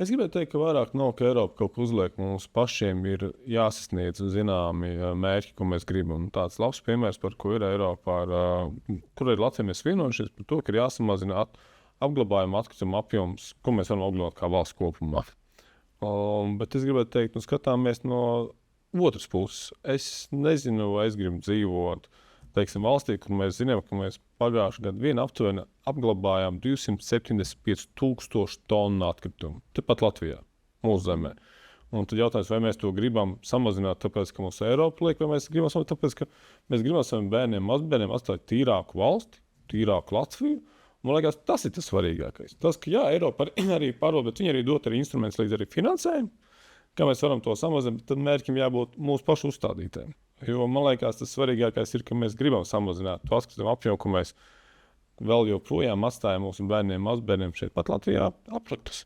Es gribētu teikt, ka vairāk nav, ka Eiropa kaut ko uzliek. Mums pašiem ir jāsasniedz zināmi mērķi, ko mēs gribam. Un tāds labs piemērs, par ko ir Eiropā, kur ir Latvija mēs vienojušies par to, ka ir jāsamazina apglabājuma atkrituma apjoms, ko mēs varam apglabāt kā valsts kopumā. Bet es gribētu teikt, skatāmies no otras puses. Es nezinu, vai es gribu dzīvot valstī, kur mēs zinām, ka mēs pagājušajā gadā vien aptuveni apglabājām 275,000 tonu atkritumu. Tepat Latvijā, mūsu zemē. Un tad jautājums, vai mēs to gribam samazināt, tāpēc, ka mums Eiropa liek, vai mēs gribam samazināt, tāpēc, ka mēs gribam saviem bērniem, mazbērniem atstāt tīrāku valsti, tīrāku Latviju. Man liekas, tas ir tas svarīgākais. Tas, ka jā, Eiropa arī parod, bet viņi arī dot arī instruments līdz arī finansējumu, kā mēs varam to samazināt, tad mērķim jābūt mūsu pašu uzstādītēm. Jo man liekas, tas svarīgākais ir, ka mēs gribam samazināt to atkritumu apjomu, ko mēs vēl joprojām atstājam mūsu bērniem, mazbērniem šeit pat Latvijā apliktus.